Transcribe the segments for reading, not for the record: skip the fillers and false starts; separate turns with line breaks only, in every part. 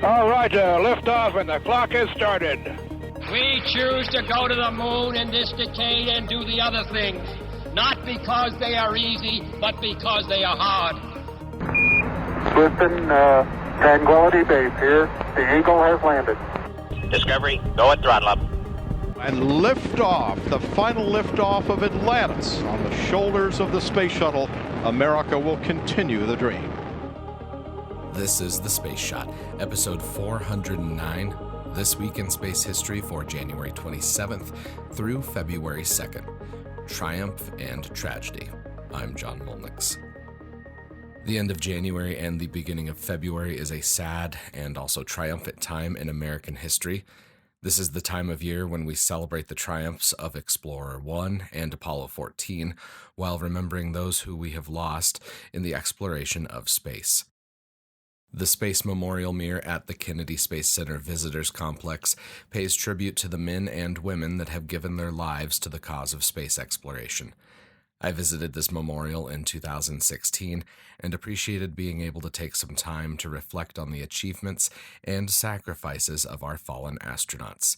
All right, liftoff, and the clock has started.
We choose to go to the moon in this decade and do the other things, not because they are easy, but because they are hard.
Houston, Tranquility Base here. The Eagle has landed.
Discovery, go at throttle up.
And liftoff, the final liftoff of Atlantis on the shoulders of the space shuttle. America will continue the dream.
This is The Space Shot, episode 409, This Week in Space History for January 27th through February 2nd. Triumph and Tragedy. I'm John Molnix. The end of January and the beginning of February is a sad and also triumphant time in American history. This is the time of year when we celebrate the triumphs of Explorer 1 and Apollo 14, while remembering those who we have lost in the exploration of space. The Space Memorial Mirror at the Kennedy Space Center Visitors Complex pays tribute to the men and women that have given their lives to the cause of space exploration. I visited this memorial in 2016 and appreciated being able to take some time to reflect on the achievements and sacrifices of our fallen astronauts.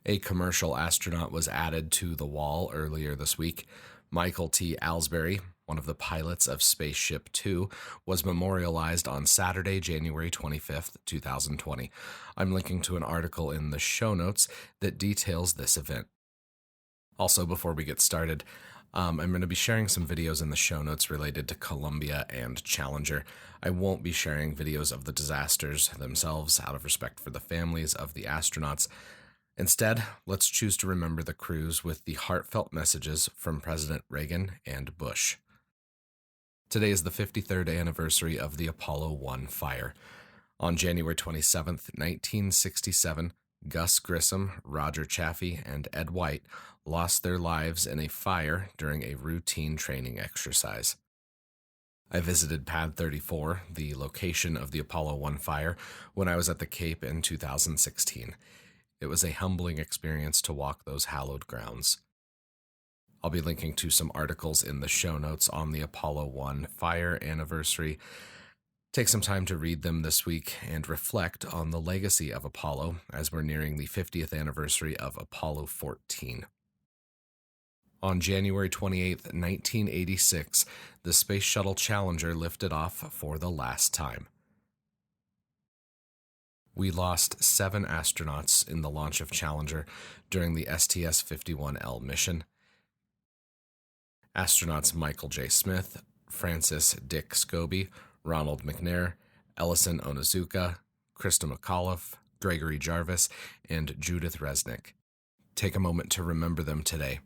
A commercial astronaut was added to the wall earlier this week. Michael T. Alsbury, one of the pilots of Spaceship Two, was memorialized on Saturday, January 25th, 2020. I'm linking to an article in the show notes that details this event. Also, before we get started, I'm going to be sharing some videos in the show notes related to Columbia and Challenger. I won't be sharing videos of the disasters themselves out of respect for the families of the astronauts. Instead, let's choose to remember the crews with the heartfelt messages from President Reagan and Bush. Today is the 53rd anniversary of the Apollo 1 fire. On January 27, 1967, Gus Grissom, Roger Chaffee, and Ed White lost their lives in a fire during a routine training exercise. I visited Pad 34, the location of the Apollo 1 fire, when I was at the Cape in 2016. It was a humbling experience to walk those hallowed grounds. I'll be linking to some articles in the show notes on the Apollo 1 fire anniversary. Take some time to read them this week and reflect on the legacy of Apollo as we're nearing the 50th anniversary of Apollo 14. On January 28, 1986, the Space Shuttle Challenger lifted off for the last time. We lost 7 astronauts in the launch of Challenger during the STS-51L mission. Astronauts Michael J. Smith, Francis Dick Scobie, Ronald McNair, Ellison Onizuka, Krista McAuliffe, Gregory Jarvis, and Judith Resnick. Take a moment to remember them today.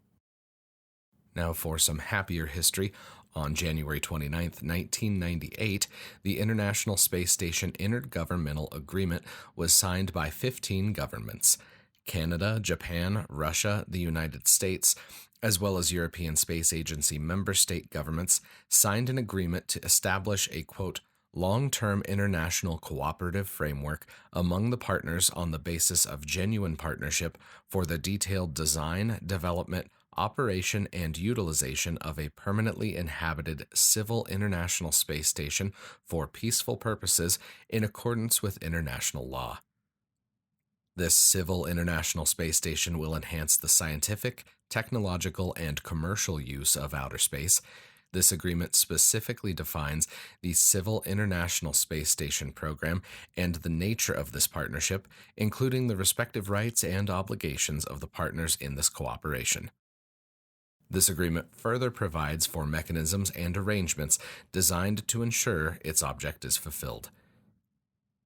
Now for some happier history. On January 29, 1998, the International Space Station Intergovernmental Agreement was signed by 15 governments. Canada, Japan, Russia, the United States, as well as European Space Agency member state governments, signed an agreement to establish a, quote, long-term international cooperative framework among the partners on the basis of genuine partnership for the detailed design, development, operation, and utilization of a permanently inhabited civil international space station for peaceful purposes in accordance with international law. This civil international space station will enhance the scientific, technological, and commercial use of outer space. This agreement specifically defines the Civil International Space Station program and the nature of this partnership, including the respective rights and obligations of the partners in this cooperation. This agreement further provides for mechanisms and arrangements designed to ensure its object is fulfilled.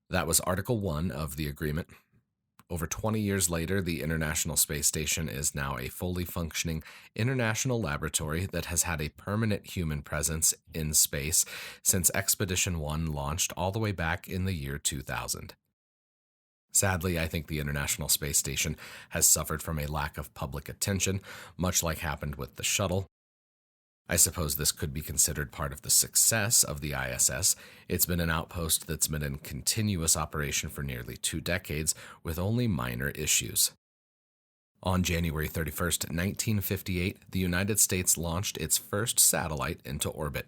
That was Article 1 of the agreement. Over 20 years later, the International Space Station is now a fully functioning international laboratory that has had a permanent human presence in space since Expedition 1 launched all the way back in the year 2000. Sadly, I think the International Space Station has suffered from a lack of public attention, much like happened with the shuttle. I suppose this could be considered part of the success of the ISS. It's been an outpost that's been in continuous operation for nearly 2 decades with only minor issues. On January 31st, 1958, the United States launched its first satellite into orbit.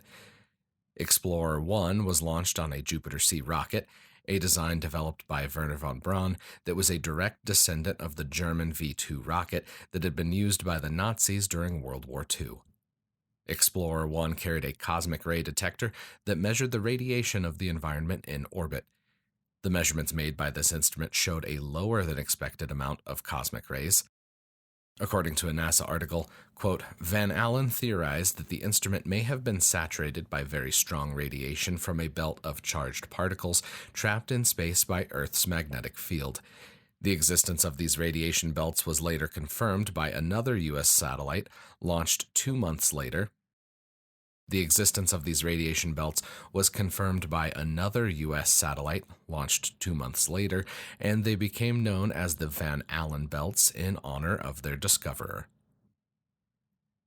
Explorer 1 was launched on a Jupiter C rocket, a design developed by Werner von Braun that was a direct descendant of the German V-2 rocket that had been used by the Nazis during World War II. Explorer 1 carried a cosmic ray detector that measured the radiation of the environment in orbit. The measurements made by this instrument showed a lower than expected amount of cosmic rays. According to a NASA article, quote, Van Allen theorized that the instrument may have been saturated by very strong radiation from a belt of charged particles trapped in space by Earth's magnetic field. The existence of these radiation belts was later confirmed by another U.S. satellite launched 2 months later. The existence of these radiation belts was confirmed by another U.S. satellite launched 2 months later, and they became known as the Van Allen belts in honor of their discoverer.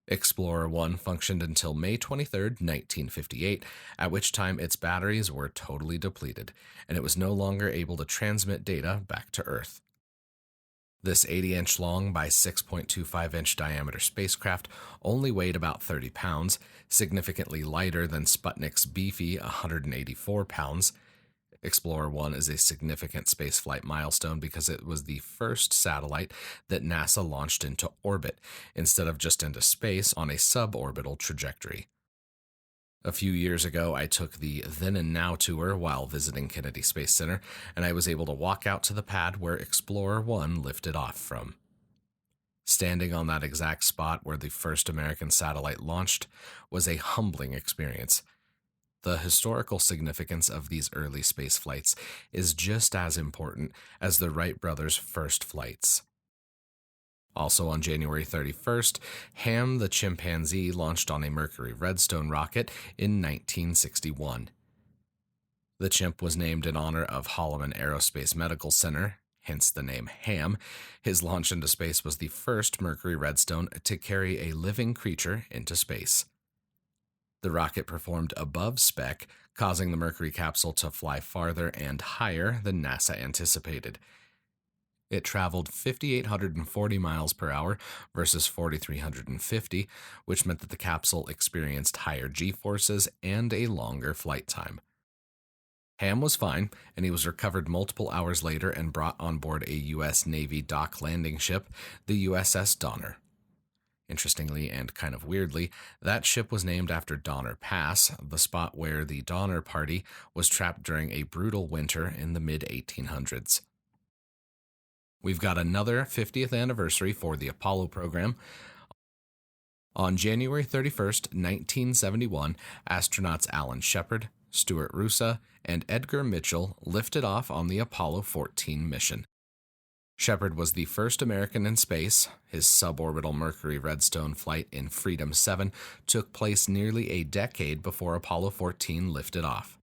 Explorer 1 functioned until May 23, 1958, at which time its batteries were totally depleted, and it was no longer able to transmit data back to Earth. This 80-inch long by 6.25-inch diameter spacecraft only weighed about 30 pounds, significantly lighter than Sputnik's beefy 184 pounds. Explorer 1 is a significant spaceflight milestone because it was the first satellite that NASA launched into orbit, instead of just into space on a suborbital trajectory. A few years ago, I took the Then and Now tour while visiting Kennedy Space Center, and I was able to walk out to the pad where Explorer 1 lifted off from. Standing on that exact spot where the first American satellite launched was a humbling experience. The historical significance of these early space flights is just as important as the Wright brothers' first flights. Also on January 31st, Ham the chimpanzee launched on a Mercury Redstone rocket in 1961. The chimp was named in honor of Holloman Aerospace Medical Center, hence the name Ham. His launch into space was the first Mercury Redstone to carry a living creature into space. The rocket performed above spec, causing the Mercury capsule to fly farther and higher than NASA anticipated. It traveled 5,840 miles per hour versus 4,350, which meant that the capsule experienced higher G-forces and a longer flight time. Ham was fine, and he was recovered multiple hours later and brought on board a U.S. Navy dock landing ship, the USS Donner. Interestingly and kind of weirdly, that ship was named after Donner Pass, the spot where the Donner Party was trapped during a brutal winter in the mid-1800s. We've got another 50th anniversary for the Apollo program. On January 31st, 1971, astronauts Alan Shepard, Stuart Roosa, and Edgar Mitchell lifted off on the Apollo 14 mission. Shepard was the first American in space. His suborbital Mercury Redstone flight in Freedom 7 took place nearly a decade before Apollo 14 lifted off.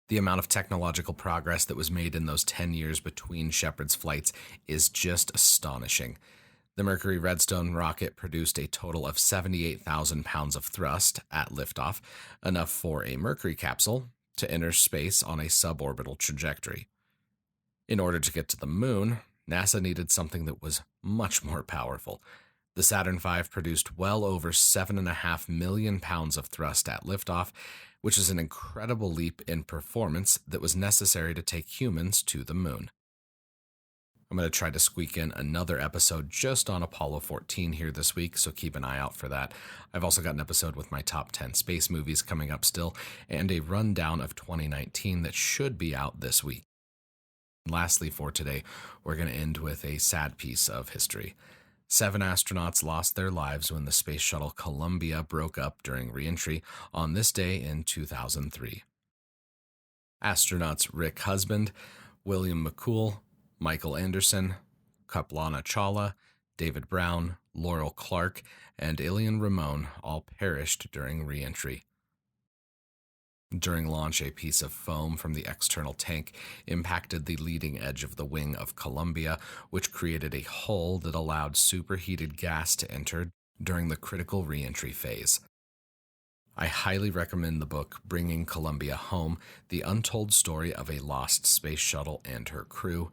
The amount of technological progress that was made in those 10 years between Shepard's flights is just astonishing. The Mercury Redstone rocket produced a total of 78,000 pounds of thrust at liftoff, enough for a Mercury capsule to enter space on a suborbital trajectory. In order to get to the moon, NASA needed something that was much more powerful. The Saturn V produced well over 7.5 million pounds of thrust at liftoff, which is an incredible leap in performance that was necessary to take humans to the moon. I'm going to try to squeak in another episode just on Apollo 14 here this week, so keep an eye out for that. I've also got an episode with my top 10 space movies coming up still, and a rundown of 2019 that should be out this week. Lastly for today, we're going to end with a sad piece of history. 7 astronauts lost their lives when the space shuttle Columbia broke up during re-entry on this day in 2003. Astronauts Rick Husband, William McCool, Michael Anderson, Kaplana Chawla, David Brown, Laurel Clark, and Ilian Ramon all perished during re-entry. During launch, a piece of foam from the external tank impacted the leading edge of the wing of Columbia, which created a hole that allowed superheated gas to enter during the critical re-entry phase. I highly recommend the book Bringing Columbia Home, The Untold Story of a Lost Space Shuttle and Her Crew.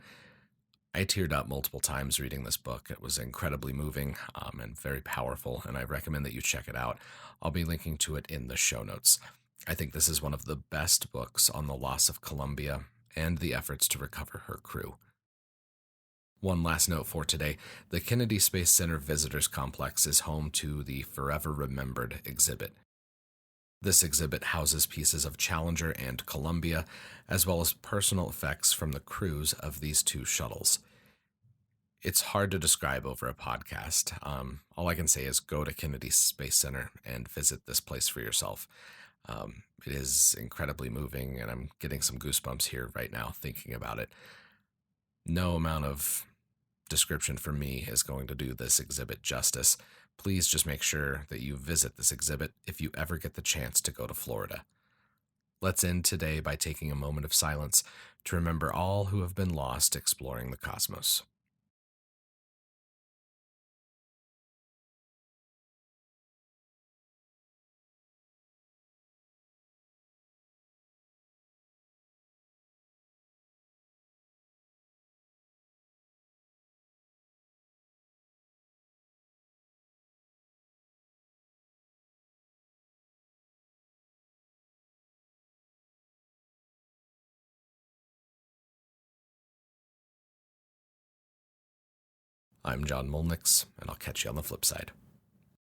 I teared up multiple times reading this book. It was incredibly moving and very powerful, and I recommend that you check it out. I'll be linking to it in the show notes. I think this is one of the best books on the loss of Columbia, and the efforts to recover her crew. One last note for today, the Kennedy Space Center Visitors Complex is home to the Forever Remembered exhibit. This exhibit houses pieces of Challenger and Columbia, as well as personal effects from the crews of these two shuttles. It's hard to describe over a podcast. All I can say is go to Kennedy Space Center and visit this place for yourself. It is incredibly moving, and I'm getting some goosebumps here right now thinking about it. No amount of description for me is going to do this exhibit justice. Please just make sure that you visit this exhibit if you ever get the chance to go to Florida. Let's end today by taking a moment of silence to remember all who have been lost exploring the cosmos. I'm John Molnix, and I'll catch you on the flip side.